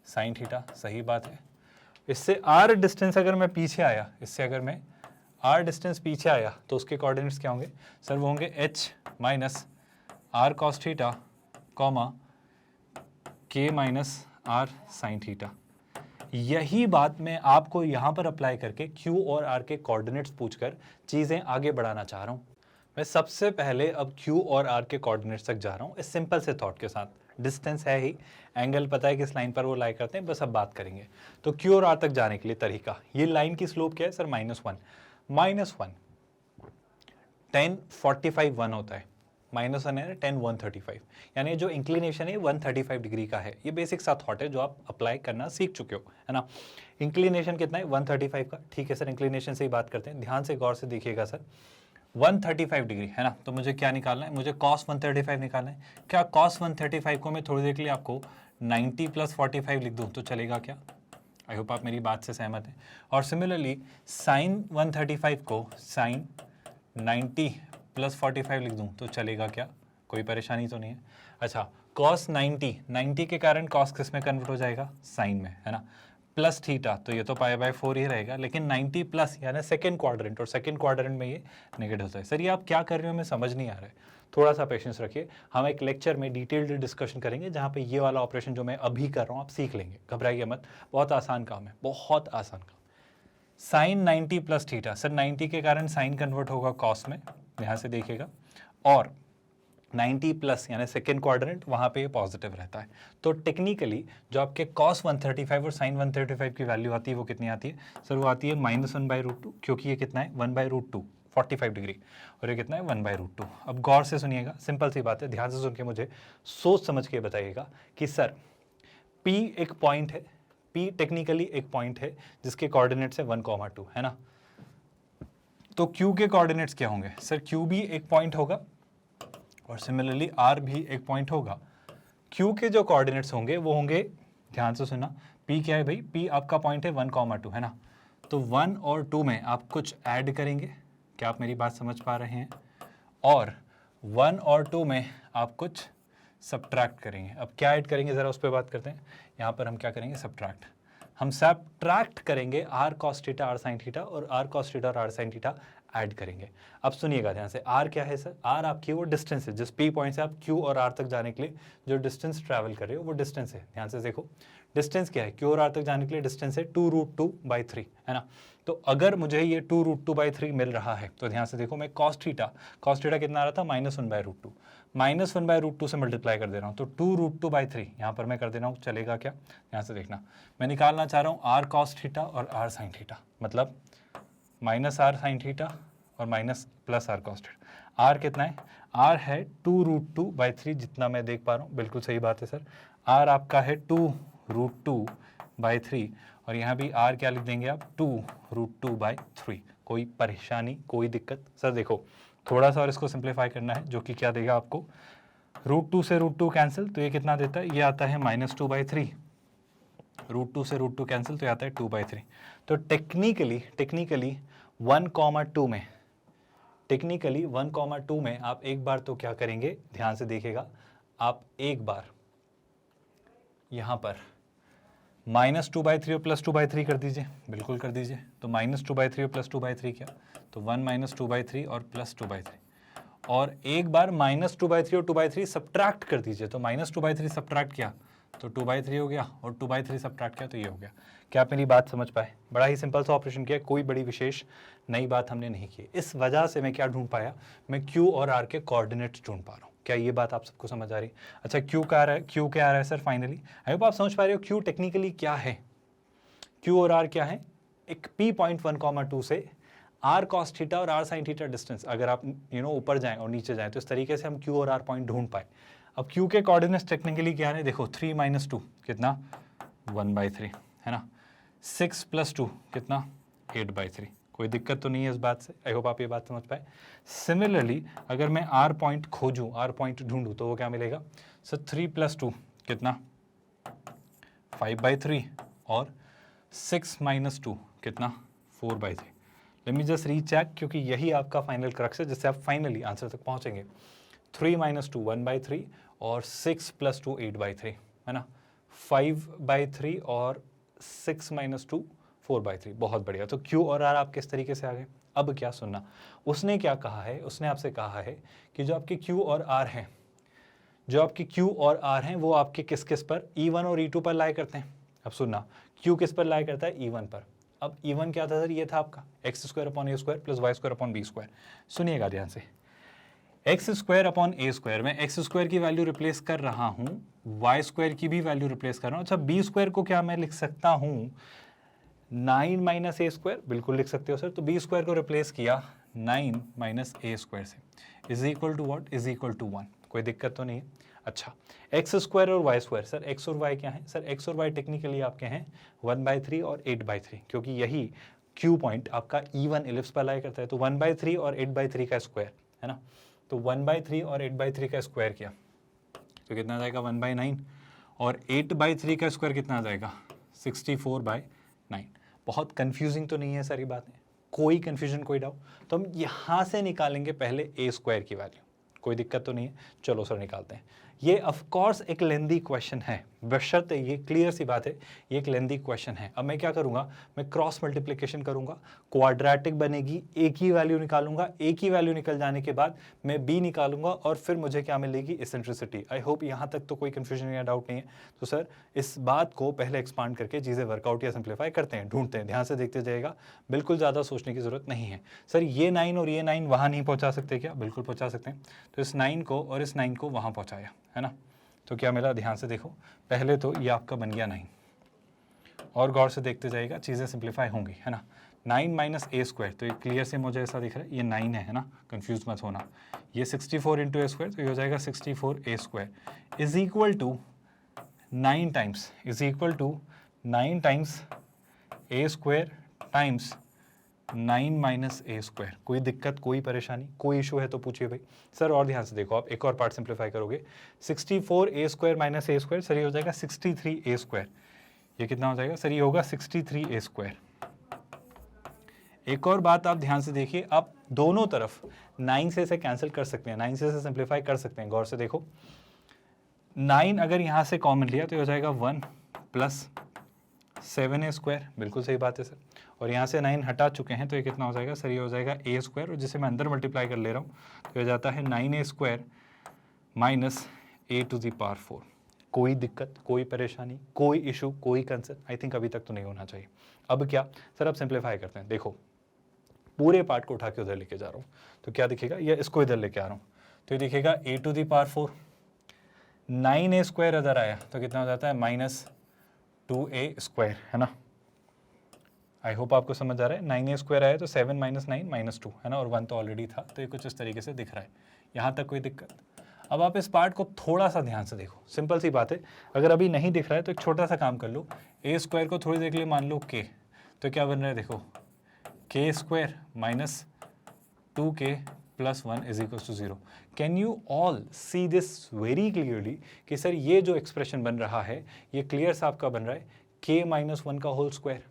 sin theta. सही बात है। इससे R डिस्टेंस अगर मैं पीछे आया, इससे अगर मैं R डिस्टेंस पीछे आया, तो उसके कोऑर्डिनेट्स क्या होंगे सर? वो होंगे H - R cos theta, K - R sin theta. यही बात मैं आपको यहाँ पर अप्लाई करके Q और R के कोऑर्डिनेट्स पूछकर चीज़ें आगे बढ़ाना चाह रहा हूँ। मैं सबसे पहले अब Q और R के कोऑर्डिनेट्स तक जा रहा हूँ, इस सिंपल से थॉट के साथ। डिस्टेंस है ही, एंगल पता है किस लाइन पर वो लाई करते हैं, बस अब बात करेंगे। तो Q और R तक जाने के लिए तरीका, ये लाइन की स्लोप क्या है सर? -1। -1 10 45 1 होता है, -1 है 10 135, यानी जो इंक्लिनेशन है 135 डिग्री का है। ये बेसिक सा थॉट है जो आप अप्लाई करना सीख चुके हो, है ना। इंक्लिनेशन कितना है? 135 का। ठीक है सर, इंक्लिनेशन से ही बात करते हैं। ध्यान से गौर से देखिएगा सर, 135 डिग्री, है ना। तो मुझे क्या निकालना है? मुझे cos 135 निकालना है। क्या cos 135 को मैं थोड़ी देर के लिए आपको 90 + 45 लिख दूँ तो चलेगा क्या? आई होप आप मेरी बात से सहमत हैं। और सिमिलरली sin 135 को sin 90 + 45 लिख दूं तो चलेगा क्या? कोई परेशानी तो नहीं है? अच्छा, cos 90 के कारण cos किस में कन्वर्ट हो जाएगा? साइन में, है ना। प्लस थीटा, तो ये तो π/4 ही रहेगा, लेकिन 90 प्लस यानी सेकेंड क्वाड्रेंट, और सेकेंड क्वाड्रेंट में ये नेगेटिव होता है। सर ये आप क्या कर रहे हो, मैं समझ नहीं आ रहा है, थोड़ा सा पेशेंस रखिए। हम एक लेक्चर में डिटेल्ड डिस्कशन करेंगे जहाँ पे ये वाला ऑपरेशन जो मैं अभी कर रहा हूँ आप सीख लेंगे, घबराइए मत, बहुत आसान काम है, बहुत आसान काम। साइन 90 + थीटा, सर 90 के कारण साइन कन्वर्ट होगा कॉस में, यहाँ से देखिएगा, और 90 प्लस यानी सेकेंड क्वाड्रेंट, वहाँ पे पॉजिटिव रहता है। तो टेक्निकली जो आपके cos 135 और sin 135 की वैल्यू आती है वो कितनी आती है सर? वो आती है -1/√2, क्योंकि ये कितना है 1/√2 45 डिग्री, और ये कितना है 1/√2। अब गौर से सुनिएगा, सिंपल सी बात है, ध्यान से सुन के मुझे सोच समझ के बताइएगा कि सर P एक पॉइंट है, P टेक्निकली एक पॉइंट है जिसके कोऑर्डिनेट्स है 1,2, है ना। तो Q के कोऑर्डिनेट्स क्या होंगे सर? Q भी एक पॉइंट होगा और सिमिलरली R भी एक पॉइंट होगा। Q के जो कोऑर्डिनेट्स होंगे वो होंगे, ध्यान से सुना, P क्या है भाई? P आपका पॉइंट है 1,2, है ना। तो 1 और 2 में आप कुछ ऐड करेंगे, क्या आप मेरी बात समझ पा रहे हैं? और 1 और 2 में आप कुछ सब्ट्रैक्ट करेंगे। अब क्या ऐड करेंगे ज़रा उस पर बात करते हैं। यहाँ पर हम क्या करेंगे? सब्ट्रैक्ट। हम सब्ट्रैक्ट करेंगे R cos theta R sin theta और R cos थीटा और R sin थीटा ऐड करेंगे। अब सुनिएगा ध्यान से, r क्या है सर? r आपकी वो डिस्टेंस है, जिस p पॉइंट से आप q और r तक जाने के लिए जो डिस्टेंस ट्रैवल कर रहे हो वो डिस्टेंस है। ध्यान से देखो डिस्टेंस क्या है, q और r तक जाने के लिए डिस्टेंस है 2√2/3, है ना। तो अगर मुझे ये 2√2/3 मिल रहा है तो ध्यान से देखो मैं cos थीटा कितना आ रहा था, -1/√2, -1/√2 से मल्टीप्लाई कर दे रहा हूँ, तो 2√2/3 यहाँ पर मैं कर दे रहा हूँ, चलेगा क्या? यहाँ से देखना, मैं निकालना चाह रहा हूँ r cos थीटा और r sin थीटा, मतलब -r sin थीटा और +r cos थीटा। r कितना है? r है 2√2/3, जितना मैं देख पा रहा हूँ, बिल्कुल सही बात है सर। r आपका है 2√2/3 और यहाँ भी r क्या लिख देंगे आप? 2√2/3। कोई परेशानी, कोई दिक्कत? सर देखो थोड़ा सा और इसको सिंप्लीफाई करना है, जो कि क्या देगा आपको, √2 से √2 कैंसिल, तो ये कितना देता है? ये आता है -2/3। √2 से √2 कैंसिल, तो आता है 2/3। तो टेक्निकली 1,2 में, टेक्निकली 1,2 में आप एक बार तो क्या करेंगे, ध्यान से देखिएगा, आप एक बार यहाँ पर -2/3 और +2/3 कर दीजिए, बिल्कुल कर दीजिए। तो -2/3 और +2/3 क्या? तो 1 - 2/3 और +2/3, और एक बार -2/3 और 2/3 सब्ट्रैक्ट कर दीजिए, तो -2/3 सब्ट्रैक्ट किया तो 2/3 हो गया, और 2/3 सब्ट्रैक्ट किया तो ये हो गया। क्या आप मेरी बात समझ पाए? बड़ा ही सिंपल सा ऑपरेशन किया, कोई बड़ी विशेष नई बात हमने नहीं की। इस वजह से मैं क्या ढूंढ पाया, मैं Q और R के कोऑर्डिनेट्स ढूंढ पा रहा हूँ। क्या ये बात आप सबको समझ आ रही? अच्छा Q क्या आ रहा है? Q क्या आ रहा है सर फाइनली? आई होप आप समझ पा रहे हो Q टेक्निकली क्या है। Q और R क्या है? एक P पॉइंट 1,2 से R cos थीटा और R sin थीटा डिस्टेंस, अगर आप ऊपर जाएं और नीचे जाएं तो इस तरीके से हम Q और R पॉइंट ढूंढ पाए। अब Q के कोऑर्डिनेट्स टेक्निकली क्या है? देखो 3 - 2 कितना? 1/3, है ना। 6 + 2 कितना? 8/3। कोई दिक्कत तो नहीं है इस बात से? आई होप आप ये बात समझ पाए। सिमिलरली अगर मैं R पॉइंट खोजूं, R पॉइंट ढूंढूं, तो वो क्या मिलेगा सर? 3 + 2 कितना? 5/3, और 6 - 2 कितना? 4/3। लेट मी जस्ट रीचेक, क्योंकि यही आपका फाइनल क्रक्स है जिससे आप फाइनली आंसर तक पहुंचेंगे। 3 - 2 1/3 और 6 + 2 8/3, है ना। 5/3 और 6 - 2 4/3। बहुत बढ़िया। तो Q और R आप किस तरीके से आ गए? अब क्या सुनना, उसने क्या कहा है, उसने आपसे कहा है कि जो आपके Q और R हैं, जो आपके Q और R हैं वो आपके किस किस पर, E1 और E2 पर लाए करते हैं। अब सुनना, Q किस पर लाए करता है? E1 पर। अब E1 क्या था सर? ये था आपका x² / a² + y² / b²। सुनिएगा ध्यान से, x² / a², मैं x² की वैल्यू रिप्लेस कर रहा हूँ, y² की भी वैल्यू रिप्लेस कर रहा हूँ। अच्छा b² को क्या मैं लिख सकता हूँ? 9 - a², बिल्कुल लिख सकते हो सर। तो b² को रिप्लेस किया 9 - a² से, is equal to what? Is equal to 1। कोई दिक्कत तो नहीं है? अच्छा x² और y², सर x और y क्या है सर? x और y टेक्निकली आपके हैं 1/3 और 8/3, क्योंकि यही Q पॉइंट आपका E1 इलिप्स पर लाई करता है। तो 1/3 और 8/3 का स्क्वायर, है ना। तो 1/3 और 8/3 का स्क्वायर किया तो कितना आ जाएगा? 1/9, और 8/3 का स्क्वायर कितना आ जाएगा? 64/9। बहुत कंफ्यूजिंग तो नहीं है सारी बातें? कोई कंफ्यूजन, कोई डाउट? तो हम यहाँ से निकालेंगे पहले a² की वैल्यू। कोई दिक्कत तो नहीं है? चलो सर निकालते हैं। ये ऑफ कोर्स एक लेंदी क्वेश्चन है, बशर्ते ये क्लियर सी बात है, ये एक लेंदी क्वेश्चन है। अब मैं क्या करूंगा, मैं क्रॉस मल्टीप्लिकेशन करूंगा, क्वाड्रेटिक बनेगी, a की वैल्यू निकालूंगा, a की वैल्यू निकल जाने के बाद मैं b निकालूंगा, और फिर मुझे क्या मिलेगी? इसेंट्रिसिटी। आई होप यहाँ तक तो कोई कंफ्यूजन या डाउट नहीं है। तो सर इस बात को पहले एक्सपांड करके चीज़ें वर्कआउट या सिंप्लीफाई करते हैं, ढूंढते हैं, ध्यान से देखते जाइएगा, बिल्कुल ज़्यादा सोचने की जरूरत नहीं है। सर ये 9 और ये 9 वहाँ नहीं पहुँचा सकते क्या? बिल्कुल पहुँचा सकते हैं। तो इस 9 को और इस 9 को वहाँ पहुँचाया, है ना। तो क्या मिला? ध्यान से देखो, पहले तो ये आपका बन गया 9, और गौर से देखते जाइएगा, चीज़ें सिंप्लीफाई होंगी, है ना। 9 - a², तो ये क्लियर से मुझे ऐसा दिख रहा है, ये 9 है ना, कंफ्यूज मत होना। ये 64 × a², तो ये हो जाएगा 64 a² is equal to 9 times, is equal to 9 times a² times 9 - a²। कोई दिक्कत, कोई परेशानी, कोई इशू है तो पूछिए भाई। सर और ध्यान से देखो, आप एक और पार्ट सिंप्लीफाई करोगे, 64 a² - a², सर ये हो जाएगा 63 a²। ये कितना हो जाएगा सर? ये होगा 63 a²। एक और बात आप ध्यान से देखिए, आप दोनों तरफ 9 से इसे कैंसिल कर सकते हैं, 9 से इसे सिंप्लीफाई कर सकते हैं। गौर से देखो, 9 अगर यहाँ से कॉमन लिया तो हो जाएगा 1 + 7 a², बिल्कुल सही बात है सर। और यहाँ से 9 हटा चुके हैं तो ये कितना हो जाएगा सर, ये हो जाएगा ए स्क्वायर, और जिसे मैं अंदर मल्टीप्लाई कर ले रहा हूँ तो ये जाता है 9a square minus a to the power 4। कोई दिक्कत, कोई परेशानी, कोई इशू, कोई कंसर्न? आई थिंक अभी तक तो नहीं होना चाहिए। अब क्या सर, अब सिंप्लीफाई करते हैं। देखो पूरे पार्ट को उठा के उधर लेके जा रहा हूँ तो क्या दिखेगा, या इसको इधर लेके आ रहा हूँ तो ये दिखेगा a to the power 4, 9a square other आया तो कितना हो जाता है माइनस 2a स्क्वायर, है ना। आई होप आपको समझ आ रहा है। 9a स्क्वायर आया तो 7 माइनस 9 माइनस 2, है ना, और 1 तो ऑलरेडी था, तो ये कुछ इस तरीके से दिख रहा है। यहाँ तक कोई दिक्कत? अब आप इस पार्ट को थोड़ा सा ध्यान से देखो, सिंपल सी बात है। अगर अभी नहीं दिख रहा है तो एक छोटा सा काम कर लो, a स्क्वायर को थोड़ी देर के लिए मान लो k, तो क्या बन रहा है देखो, k square minus 2k plus 1 is equal to 0। Can you all see this very clearly कि सर ये जो एक्सप्रेशन बन रहा है ये क्लियर सा आपका बन रहा है k माइनस 1 का होल स्क्वायर।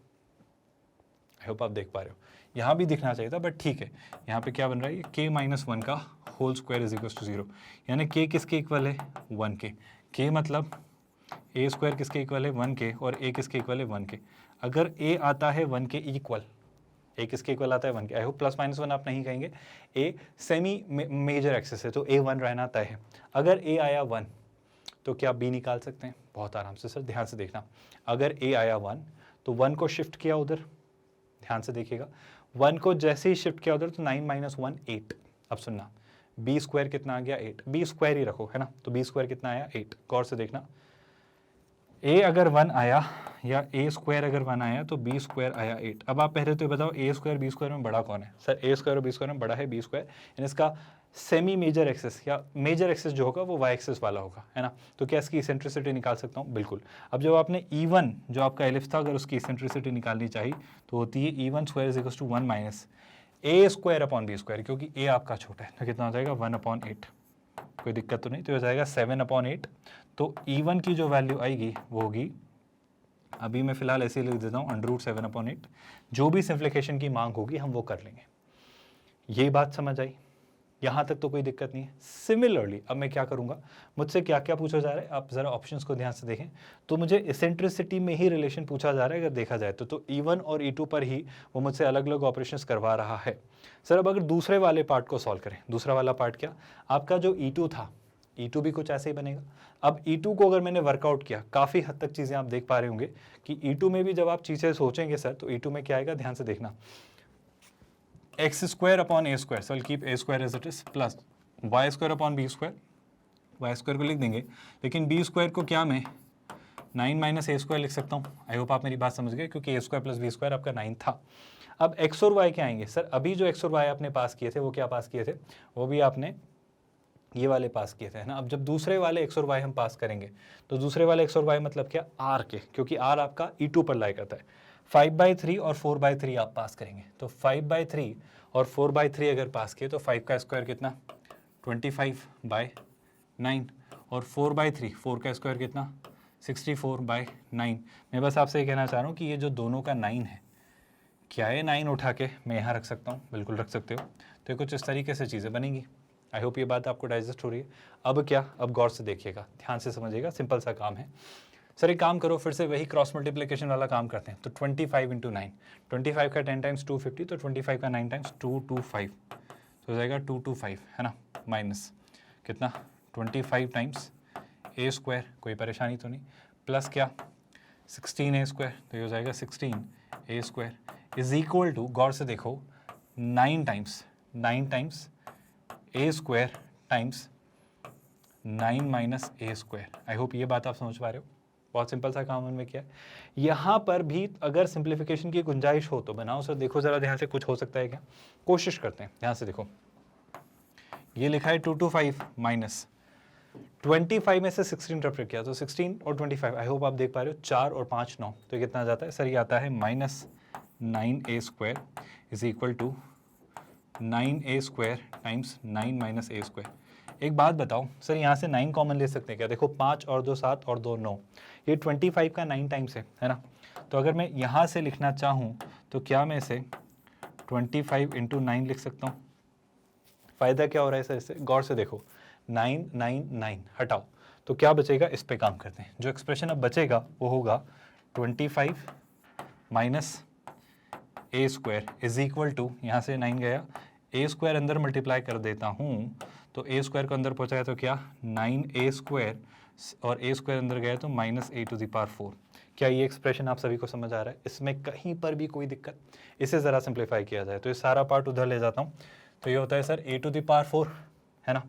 आई होप आप देख पा रहे हो। यहाँ भी दिखना चाहिए था बट ठीक है। यहाँ पे क्या बन रहा है, ये k माइनस 1 का whole square is equal to 0, यानी k किसके इक्वल है 1k। k मतलब a स्क्वायर किसके इक्वल है 1k और a किसके इक्वल है 1k। अगर a आता है 1k इक्वल, a किसके इक्वल आता है 1k। I hope plus minus 1 आप नहीं कहेंगे, a सेमी मेजर एक्सेस है तो a 1 रहना तय है। अगर a आया 1 तो क्या b निकाल सकते हैं? बहुत आराम से सर, ध्यान से देखना। अगर a आया 1 तो 1 को शिफ्ट किया उधर, ध्यान से देखिएगा, 1 को जैसे ही शिफ्ट किया उधर तो 9 माइनस 1 8। अब सुनना, b स्क्वायर कितना आ गया 8, b स्क्वायर ही रखो, है ना, तो b स्क्वायर कितना आया 8। गौर से देखना, a अगर 1 आया या a स्क्वायर अगर 1 आया तो b स्क्वायर आया 8। अब आप पहले तो बताओ a स्क्वायर b स्क्वायर में बड़ा कौन है? सर a स्क्वायर और b स्क्वायर में बड़ा है b स्क्वायर, यानी इसका सेमी मेजर एक्सेस या मेजर एक्सेस जो होगा वो y एक्सेस वाला होगा, है ना। तो क्या इसकी इसेंट्रिसिटी निकाल सकता हूँ? बिल्कुल। अब जब आपने E1 जो आपका एलिप्स था, अगर उसकी इसेंट्रिसिटी निकालनी चाहिए तो होती है E1 square is equal to 1 minus a square upon b square, क्योंकि a आपका छोटा है तो कितना हो जाएगा 1 अपॉन 8। कोई दिक्कत तो नहीं, तो हो जाएगा 7 अपॉन 8। तो E1 की जो वैल्यू आएगी वो होगी, अभी मैं फिलहाल ऐसे ही लिख देता हूँ, √7/8। जो भी सिंप्लीफिकेशन की मांग होगी हम वो कर लेंगे। ये बात समझ आई? यहाँ तक तो कोई दिक्कत नहीं है। सिमिलरली अब मैं क्या करूँगा, मुझसे क्या क्या पूछा जा रहा है, आप ज़रा ऑप्शंस को ध्यान से देखें। तो मुझे इसेंट्रिसिटी में ही रिलेशन पूछा जा रहा है, अगर देखा जाए तो E1 और E2 पर ही वो मुझसे अलग अलग ऑपरेशंस करवा रहा है। सर अब अगर दूसरे वाले पार्ट को सॉल्व करें, दूसरा वाला पार्ट क्या, आपका जो E2 था, E2 भी कुछ ऐसे ही बनेगा। अब E2 को अगर मैंने वर्कआउट किया, काफ़ी हद तक चीज़ें आप देख पा रहे होंगे कि E2 में भी जब आप चीज़ें सोचेंगे सर, तो E2 में क्या आएगा, ध्यान से देखना, x square upon a square, so keep a square as it is, plus y square upon b square, y square को लिख देंगे, लेकिन b स्क्वायर को क्या मैं 9 माइनस a स्क्वायर लिख सकता हूँ। आई होप आप मेरी बात समझ गए, क्योंकि a square plus b square आपका 9 था। अब x और y क्या आएंगे सर, अभी जो x और y आपने पास किए थे वो क्या पास किए थे, वो भी आपने ये वाले पास किए थे, है ना। अब जब दूसरे वाले x और y हम पास करेंगे तो दूसरे वाले x और y मतलब क्या, r के, क्योंकि r आपका E2 पर लाई करता है। 5/3 और 4/3 आप पास करेंगे, तो 5/3 और 4/3 अगर पास किए तो 5 का स्क्वायर कितना 25/9 और 4/3 4 का स्क्वायर कितना 64/9। मैं बस आपसे ये कहना चाह रहा हूँ कि ये जो दोनों का 9 है, क्या ये 9 उठा के मैं यहाँ रख सकता हूँ? बिल्कुल रख सकते हो। तो ये कुछ इस तरीके से चीज़ें बनेंगी। आई होप ये बात आपको डाइजेस्ट हो रही है। अब क्या, अब गौर से देखिएगा, ध्यान से समझिएगा, सिंपल सा काम है। सर एक काम करो, फिर से वही क्रॉस मल्टीप्लिकेशन वाला काम करते हैं। तो 25 × 9, 25 का 10 टाइम्स 250, तो 25 का 9 टाइम्स 225, तो हो जाएगा 225, है ना, माइनस कितना 25 टाइम्स a स्क्वायर, कोई परेशानी तो नहीं, प्लस क्या 16a स्क्वायर, तो ये हो जाएगा 16a square is equal to, गौर से देखो, 9 times a square times 9 minus a square. I hope ये बात आप समझ पा रहे हो। बहुत सिंपल सा काम उनमें किया है। यहाँ पर भी अगर सिंप्लीफिकेशन की गुंजाइश हो तो बनाओ सर। देखो ज़रा ध्यान से, कुछ हो सकता है क्या, कोशिश करते हैं। ध्यान से देखो, ये लिखा है 225 माइनस 25 में से 16 सब्ट्रैक्ट किया तो 16 और 25, आई होप आप देख पा रहे हो, 4 और 5 9, तो कितना जाता है सर, ये आता है minus 9a square is equal to 9a square times 9 minus a square. एक बात बताओ सर, यहाँ से 9 कॉमन ले सकते हैं क्या? देखो 5 और 2 7 और 2 9, ये 25 का 9 टाइम्स है ना। तो अगर मैं यहाँ से लिखना चाहूँ तो क्या मैं इसे 25 × 9 लिख सकता हूँ? फ़ायदा क्या हो रहा है सर इससे? गौर से देखो, 9 9 9 हटाओ तो क्या बचेगा, इस पे काम करते हैं। जो एक्सप्रेशन अब बचेगा वो होगा 25 minus A square is equal to, यहाँ से 9 गया, ए स्क्वायर अंदर मल्टीप्लाई कर देता हूँ तो ए स्क्वायर को अंदर पहुँचाया तो क्या 9a स्क्वायर, और ए स्क्वायर अंदर गया तो -a⁴। क्या ये एक्सप्रेशन आप सभी को समझ आ रहा है? इसमें कहीं पर भी कोई दिक्कत? इसे ज़रा सिंप्लीफाई किया जाए तो ये सारा पार्ट उधर ले जाता हूँ तो ये होता है सर a⁴, है ना।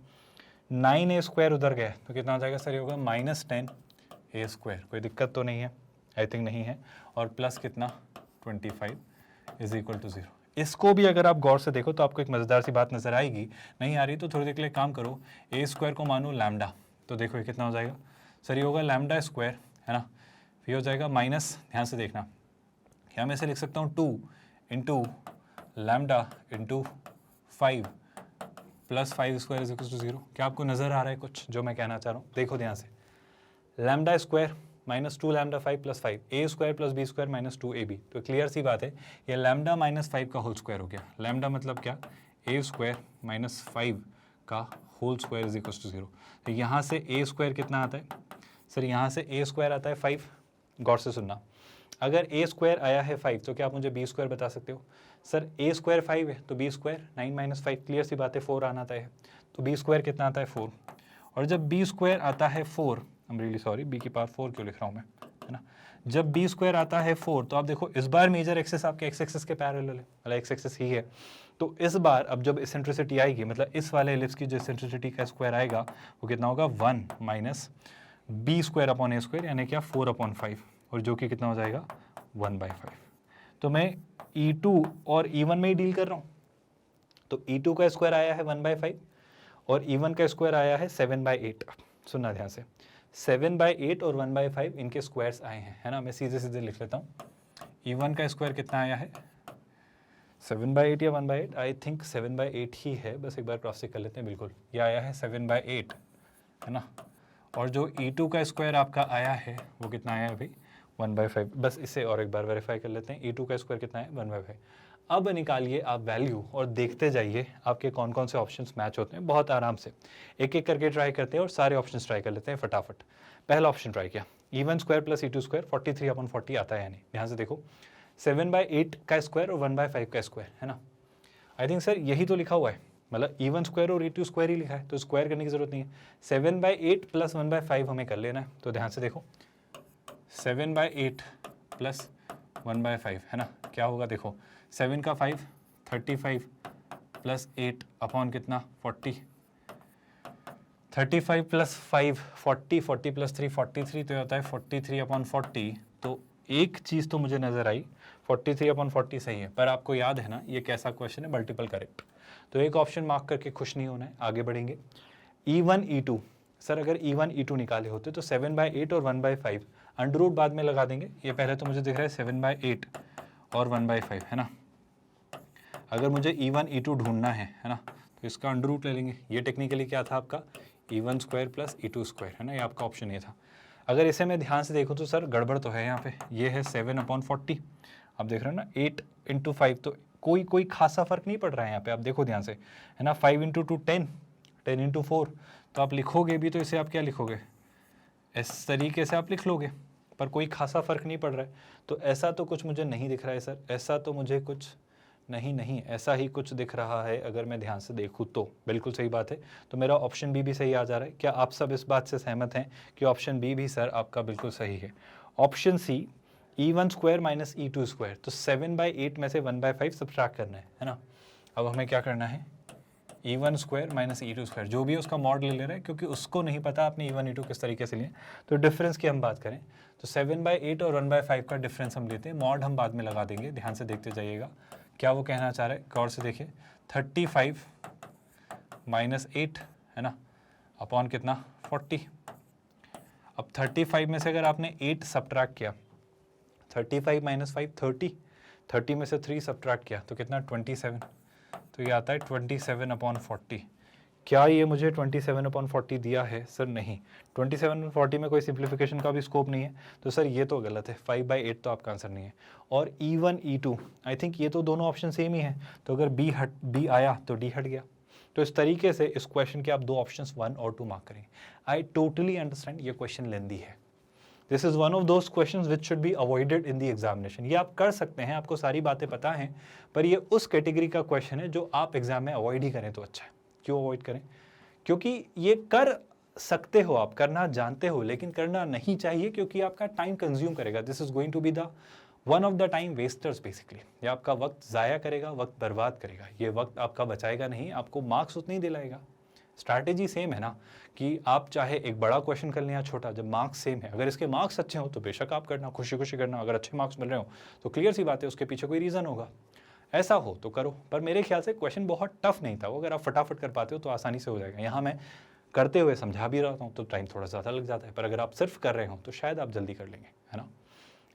9a स्क्वायर उधर गया तो कितना हो जाएगा सर? ये होगा -10a स्क्वायर। कोई दिक्कत तो नहीं है? आई थिंक नहीं है। और प्लस कितना 25 इज इक्वल टू 0। इसको भी अगर आप गौर से देखो तो आपको एक मज़ेदार सी बात नजर आएगी। नहीं आ रही तो थोड़ी देर के लिए काम करो, ए स्क्वायर को मानो लैम्डा, तो देखो ये कितना हो जाएगा सर? ये होगा लैम्डा स्क्वायर, है ना। फिर हो जाएगा माइनस, ध्यान से देखना, क्या मैं इसे लिख सकता हूँ 2 into lambda into 5 plus 5 square is equal to 0। क्या आपको नज़र आ रहा है कुछ जो मैं कहना चाह रहा हूँ? देखो ध्यान से, lambda square -2 lambda 5 plus 5, A square plus B square -2ab। तो क्लियर सी बात है, ये लैम्डा -5 का होल स्क्वायर हो गया। लैम्डा मतलब क्या? ए स्क्वायर -5 का whole square is equal to 0। तो यहाँ से ए स्क्वायर कितना आता है सर? यहाँ से ए स्क्वायर आता है 5। गौर से सुनना, अगर ए स्क्वायर आया है 5 तो क्या आप मुझे बी स्क्वायर बता सकते हो? सर ए स्क्वायर 5 है तो बी स्क्वायर 9 - 5, क्लियर सी बात है, 4 आना तय है। तो बी स्क्वायर कितना आता है? 4। और जब बी स्क्वायर आता है 4, I am really sorry, B की पावर 4 क्यों लिख रहा हूँ मैं, है ना। जब बी स्क्वायर आता है 4 तो आप देखो इस बार मेजर एक्सेस आपके एक्स एक्सेस के पैरेलल है, मतलब एक्स एक्सेस ही है। तो इस बार अब जब इसेंट्रिसिटी आएगी, मतलब इस वाले एलिप्स की जो इसेंट्रिसिटी का स्क्वायर आएगा वो कितना होगा? 1 माइनस बी स्क्वायर अपॉन ए स्क्वायर, यानी क्या 4/5, और जो कि कितना हो जाएगा 1/5। तो मैं E2 और E1 में ही डील कर रहा हूँ। तो E2 का स्क्वायर आया है 1/5 और E1 का स्क्वायर आया है 7/8। सुनना ध्यान से, 7/8 और 1/5 इनके स्क्वायर्स आए हैं, है ना। मैं सीधे सीधे लिख लेता हूँ। E1 का स्क्वायर कितना आया है? 7/8 या 1/8? आई थिंक 7/8 ही है, बस एक बार क्रॉस चेक कर लेते हैं। बिल्कुल ये आया है 7/8, है ना। और जो E2 का स्क्वायर आपका आया है वो कितना आया है भाई? 1/5। बस इसे और एक बार वेरीफाई कर लेते हैं। E2 का स्क्वायर कितना है? 1/5। अब निकालिए आप वैल्यू और देखते जाइए आपके कौन कौन से ऑप्शंस मैच होते हैं। बहुत आराम से एक एक करके ट्राई करते हैं और सारे ऑप्शंस ट्राई कर लेते हैं फटाफट। पहला ऑप्शन ट्राई किया, E1 square plus E2 square 43/40 आता है, यानी ध्यान से देखो 7/8 का स्क्वायर और 1/5 का स्क्वायर, है ना। आई थिंक सर यही तो लिखा हुआ है, मतलब E1 स्क्वायर और E2 स्क्वायर ही लिखा है, तो स्क्वायर करने की जरूरत नहीं है। 7/8 प्लस 1/5 हमें कर लेना है। तो ध्यान से देखो 7/8 प्लस 1/5, है ना। क्या होगा? देखो 7 का 5 35 प्लस 8 अपॉन कितना 40, 35 प्लस 5 40, 40 प्लस 3 43, तो होता है 43/40। तो एक चीज़ तो मुझे नज़र आई, 43/40 सही है, पर आपको याद है ना ये कैसा क्वेश्चन है? Multiple correct. तो एक ऑप्शन मार्क करके खुश नहीं होना है, आगे बढ़ेंगे। E1 E2, सर अगर E1 E2 निकाले होते तो 7/8 और 1/5 अंडर रूट बाद में लगा देंगे। ये पहले तो मुझे दिख रहा है 7/8 और 1/5, है ना। अगर मुझे E1 E2 ढूंढना है ना, तो इसका अंडर रूट ले लेंगे। ये टेक्निकली क्या था आपका? E1 square plus E2 square, है ना। ये आपका ऑप्शन ये था। अगर इसे मैं ध्यान से देखूँ तो सर गड़बड़ तो है यहाँ पे। ये है 7/40, आप देख रहे हो ना, 8 × 5, तो कोई खासा फर्क नहीं पड़ रहा है यहाँ पे, आप देखो ध्यान से, है ना। 5 × 2 10, 10 × 4, तो आप लिखोगे भी तो इसे आप क्या लिखोगे? इस तरीके से आप लिख लोगे, पर कोई खासा फर्क नहीं पड़ रहा है। तो ऐसा तो कुछ मुझे नहीं दिख रहा है सर, ऐसा तो मुझे कुछ नहीं ऐसा ही कुछ दिख रहा है अगर मैं ध्यान से देखूँ तो। बिल्कुल सही बात है, तो मेरा ऑप्शन बी भी सही आ जा रहा है। क्या आप सब इस बात से सहमत हैं कि ऑप्शन बी भी सर आपका बिल्कुल सही है? Option C E1 square minus E2 square, तो 7/8 में से 1/5 सब्ट्रैक्ट करना है ना। अब हमें क्या करना है? E1 square minus E2 square, जो भी है उसका मॉड ले ले रहे हैं, क्योंकि उसको नहीं पता आपने E1 E2 किस तरीके से लिए। तो डिफरेंस की हम बात करें तो 7/8 और 1/5 का डिफरेंस हम लेते हैं, मॉड हम बाद में लगा देंगे। ध्यान से देखते जाइएगा क्या वो कहना चाह रहे हैं, गौर से देखिए। 35 माइनस 8, है ना, अपॉन कितना 40। अब 35 में से अगर आपने 8 सब्ट्रैक्ट किया, 35 माइनस 5 30, 30 में से 3 सब्ट्रैक्ट किया तो कितना 27, तो ये आता है 27/40। क्या ये मुझे 27/40 दिया है? सर नहीं, 27/40 में कोई सिंप्लीफिकेशन का भी स्कोप नहीं है, तो सर ये तो गलत है। 5/8 तो आपका आंसर नहीं है। और E1 E2 आई थिंक ये तो दोनों ऑप्शन सेम ही है, तो अगर बी आया तो डी हट गया। तो इस तरीके से इस क्वेश्चन के आप दो ऑप्शंस 1 और 2 मार्क करेंगे। आई टोटली अंडरस्टैंड ये क्वेश्चन लेंदी है, this is one of those questions which should be avoided in the examination. ये आप कर सकते हैं, आपको सारी बातें पता हैं, पर ये उस कैटेगरी का क्वेश्चन है जो आप एग्जाम में अवॉइड ही करें तो अच्छा है। क्यों अवॉइड करें? क्योंकि ये कर सकते हो आप, करना जानते हो, लेकिन करना नहीं चाहिए क्योंकि आपका टाइम कंज्यूम करेगा। This is going to be the one of the time wasters basically. ये आपका वक्त ज़ाया करेगा, वक्त बर्बाद करेगा, ये वक्त आपका बचाएगा नहीं, आपको मार्क्स उतने ही दिलाएगा। स्ट्रैटेजी सेम है ना, कि आप चाहे एक बड़ा क्वेश्चन कर लें या छोटा, जब मार्क्स सेम है, अगर इसके मार्क्स अच्छे हो तो बेशक आप करना, खुशी खुशी करना। अगर अच्छे मार्क्स मिल रहे हो तो क्लियर सी बात है उसके पीछे कोई रीज़न होगा, ऐसा हो तो करो। पर मेरे ख्याल से क्वेश्चन बहुत टफ नहीं था वो, अगर आप फटाफट कर पाते हो तो आसानी से हो जाएगा। यहाँ मैं करते हुए समझा भी रहा हूँ तो टाइम थोड़ा ज़्यादा लग जाता है, पर अगर आप सिर्फ कर रहे हो तो शायद आप जल्दी कर लेंगे, है ना।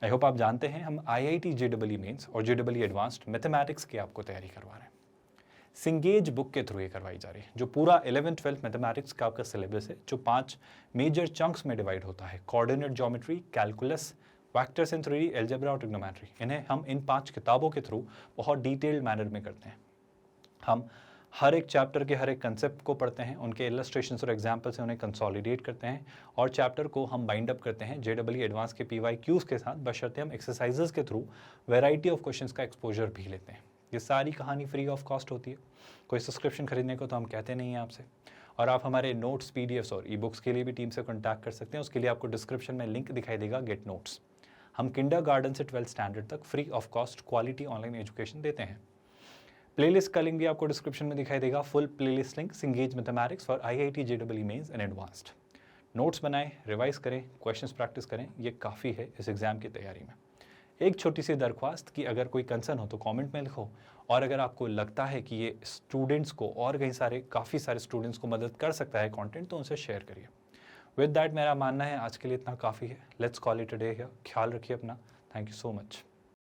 आई होप आप जानते हैं हम IIT JEE मेंस और JEE एडवांस्ड मैथमेटिक्स की आपको तैयारी करवा रहे हैं। सिंगेज बुक के थ्रू ये करवाई जा रही है, जो पूरा 11th-12th मैथमेटिक्स का आपका सिलेबस है, जो 5 मेजर चंक्स में डिवाइड होता है। Coordinate geometry, calculus, vectors in 3D, algebra और ट्रिग्नोमेट्री। इन्हें हम इन 5 किताबों के थ्रू बहुत डिटेल्ड मैनर में करते हैं। हम हर एक चैप्टर के हर एक कंसेप्ट को पढ़ते हैं, उनके इलस्ट्रेशंस और एग्जाम्पल से उन्हें कंसोलिडेट करते हैं और चैप्टर को हम बाइंड अप करते हैं JEE एडवांस के PYQs के साथ, बशर्ते हम एक्सरसाइजेस के थ्रू वैरायटी ऑफ क्वेश्चंस का एक्सपोजर भी लेते हैं। ये सारी कहानी फ्री ऑफ कॉस्ट होती है, कोई सब्सक्रिप्शन खरीदने को तो हम कहते नहीं हैं आपसे। और आप हमारे नोट्स, PDFs और ई-बुक्स के लिए भी टीम से कॉन्टैक्ट कर सकते हैं। उसके लिए आपको डिस्क्रिप्शन में लिंक दिखाई देगा, गेट नोट्स। हम किंडरगार्टन से 12th स्टैंडर्ड तक free of cost quality online education देते हैं। प्लेलिस्ट का लिंक भी आपको डिस्क्रिप्शन में दिखाई देगा, फुल प्लेलिस्ट लिंक सिंगेज mathematics for IIT JEE mains and advanced. Notes बनाएं, रिवाइज करें, क्वेश्चंस प्रैक्टिस करें, ये काफ़ी है इस एग्जाम की तैयारी में। एक छोटी सी दरख्वास्त कि अगर कोई कंसर्न हो तो कमेंट में लिखो, और अगर आपको लगता है कि ये स्टूडेंट्स को और काफ़ी सारे स्टूडेंट्स को मदद कर सकता है कंटेंट, तो उनसे शेयर करिए। विद दैट मेरा मानना है आज के लिए इतना काफ़ी है। Let's call it a day here. ख्याल रखिए अपना। Thank you so much.